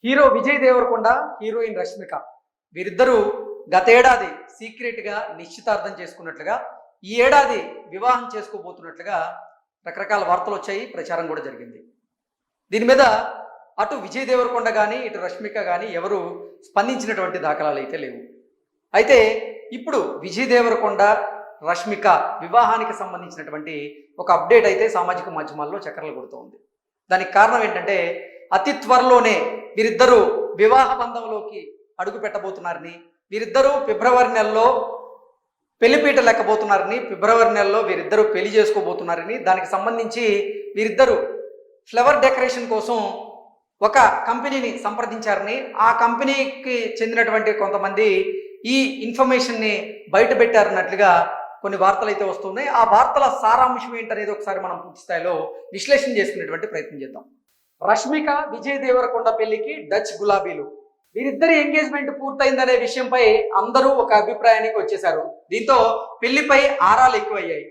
Hero Vijay Deverakonda, heroine Rashmika వీరిద్దరూ గతేడాది సీక్రెట్గా నిశ్చితార్థం చేసుకున్నట్లుగా ఈ ఏడాది వివాహం చేసుకోబోతున్నట్లుగా రకరకాల వార్తలు వచ్చాయి, ప్రచారం కూడా జరిగింది. దీని మీద అటు విజయ్ దేవరకొండ కానీ ఇటు రష్మిక కానీ ఎవరు స్పందించినటువంటి దాఖలాలు అయితే లేవు. అయితే ఇప్పుడు విజయ్ దేవరకొండ రష్మిక వివాహానికి సంబంధించినటువంటి ఒక అప్డేట్ అయితే సామాజిక మాధ్యమాల్లో చక్కర్లు కొడుతోంది. దానికి కారణం ఏంటంటే అతి త్వరలోనే వీరిద్దరూ వివాహ బంధంలోకి అడుగు పెట్టబోతున్నారని, వీరిద్దరూ ఫిబ్రవరి నెలలో పెళ్లిపీట లెక్కబోతున్నారని, ఫిబ్రవరి నెలలో వీరిద్దరూ పెళ్లి చేసుకోబోతున్నారని, దానికి సంబంధించి వీరిద్దరూ ఫ్లవర్ డెకరేషన్ కోసం ఒక కంపెనీని సంప్రదించారని, ఆ కంపెనీకి చెందినటువంటి కొంతమంది ఈ ఇన్ఫర్మేషన్ని బయట పెట్టారన్నట్లుగా కొన్ని వార్తలు అయితే వస్తున్నాయి. ఆ వార్తల సారాంశం ఏంటనేది ఒకసారి మనం పూర్తి స్థాయిలో విశ్లేషణ చేసుకునేటువంటి ప్రయత్నం చేద్దాం. రష్మిక విజయ్ దేవరకొండ పెళ్లికి డచ్ గులాబీలు. వీరిద్దరి ఎంగేజ్మెంట్ పూర్తయిందనే విషయంపై అందరూ ఒక అభిప్రాయానికి వచ్చేశారు. దీంతో పెళ్లిపై ఆరాలు ఎక్కువయ్యాయి.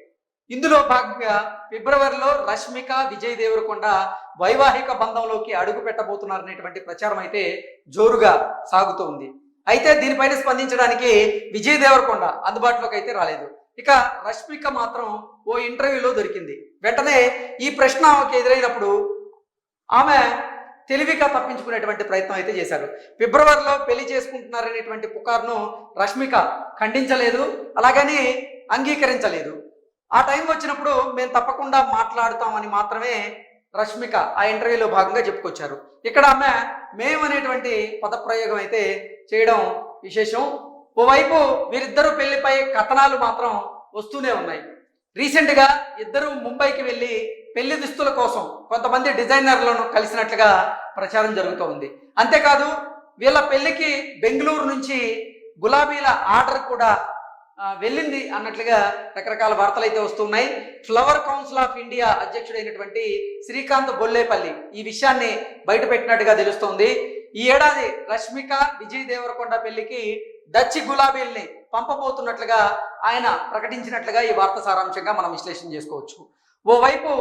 ఇందులో భాగంగా ఫిబ్రవరిలో రష్మిక విజయ్ దేవరకొండ వైవాహిక బంధంలోకి అడుగు పెట్టబోతున్నారనేటువంటి ప్రచారం అయితే జోరుగా సాగుతూ ఉంది. అయితే దీనిపైన స్పందించడానికి విజయ్ దేవరకొండ అందుబాటులోకి అయితే రాలేదు. ఇక రష్మిక మాత్రం ఓ ఇంటర్వ్యూలో దొరికింది. వెంటనే ఈ ప్రశ్న ఆమెకు ఎదురైనప్పుడు ఆమె తెలివిగా తప్పించుకునేటువంటి ప్రయత్నం అయితే చేశారు. ఫిబ్రవరిలో పెళ్లి చేసుకుంటున్నారనేటువంటి పుకార్ను రష్మిక ఖండించలేదు, అలాగని అంగీకరించలేదు. ఆ టైం వచ్చినప్పుడు మేము తప్పకుండా మాట్లాడుతామని మాత్రమే రష్మిక ఆ ఇంటర్వ్యూలో భాగంగా చెప్పుకొచ్చారు. ఇక్కడ ఆమె మేము అనేటువంటి పదప్రయోగం అయితే చేయడం విశేషం. ఓవైపు వీరిద్దరూ పెళ్లిపై కథనాలు మాత్రం వస్తూనే ఉన్నాయి. రీసెంట్గా ఇద్దరు ముంబైకి వెళ్ళి పెళ్లి దుస్తుల కోసం కొంతమంది డిజైనర్లను కలిసినట్లుగా ప్రచారం జరుగుతూ ఉంది. అంతేకాదు వీళ్ళ పెళ్లికి బెంగళూరు నుంచి గులాబీల ఆర్డర్ కూడా వెళ్ళింది అన్నట్లుగా రకరకాల వార్తలు అయితే వస్తున్నాయి. ఫ్లవర్ కౌన్సిల్ ఆఫ్ ఇండియా అధ్యక్షుడైనటువంటి శ్రీకాంత్ బొల్లేపల్లి ఈ విషయాన్ని బయటపెట్టినట్టుగా తెలుస్తోంది. ఈ ఏడాది రష్మిక విజయ్ దేవరకొండ పెళ్లికి డచ్ గులాబీల్ని పంపబోతున్నట్లుగా ఆయన ప్రకటించినట్లుగా ఈ వార్త సారాంశంగా మనం విశ్లేషణ చేసుకోవచ్చు. ఓవైపు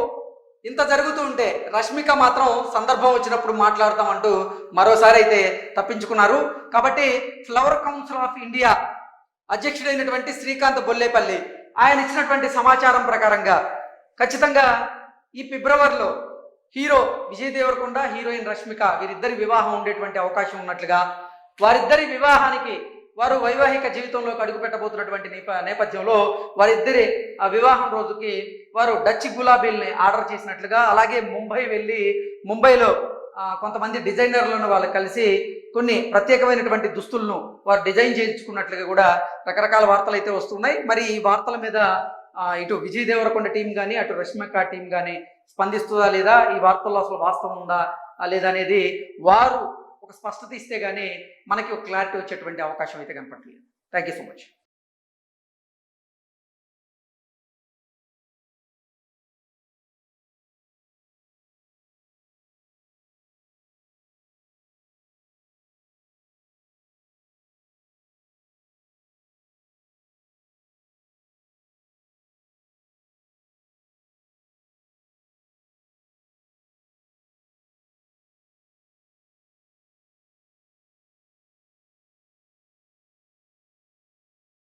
ఇంత జరుగుతూ ఉంటే రష్మిక మాత్రం సందర్భం వచ్చినప్పుడు మాట్లాడతామంటూ మరోసారి అయితే తప్పించుకున్నారు. కాబట్టి ఫ్లవర్ కౌన్సిల్ ఆఫ్ ఇండియా అధ్యక్షుడైనటువంటి శ్రీకాంత్ బొల్లేపల్లి ఆయన ఇచ్చినటువంటి సమాచారం ప్రకారంగా ఖచ్చితంగా ఈ ఫిబ్రవరిలో హీరో విజయ్ దేవరకొండ, హీరోయిన్ రష్మిక వీరిద్దరి వివాహం ఉండేటువంటి అవకాశం ఉన్నట్లుగా, వారిద్దరి వివాహానికి వారు వైవాహిక జీవితంలోకి అడుగు పెట్టబోతున్నటువంటి నేపథ్యంలో వారిద్దరి ఆ వివాహం రోజుకి వారు డచ్ గులాబీల్ని ఆర్డర్ చేసినట్లుగా, అలాగే ముంబై వెళ్ళి ముంబైలో కొంతమంది డిజైనర్లను వాళ్ళు కలిసి కొన్ని ప్రత్యేకమైనటువంటి దుస్తులను వారు డిజైన్ చేయించుకున్నట్లుగా కూడా రకరకాల వార్తలు అయితే వస్తున్నాయి. మరి ఈ వార్తల మీద ఇటు విజయ్ దేవరకొండ టీం కానీ అటు రష్మిక టీం కానీ స్పందిస్తుందా లేదా, ఈ వార్తల్లో అసలు వాస్తవం ఉందా లేదా అనేది వారు ఒక స్పష్టత ఇస్తే గానీ మనకి ఒక క్లారిటీ వచ్చేటువంటి అవకాశం అయితే కనపడలేదు. Thank you so much.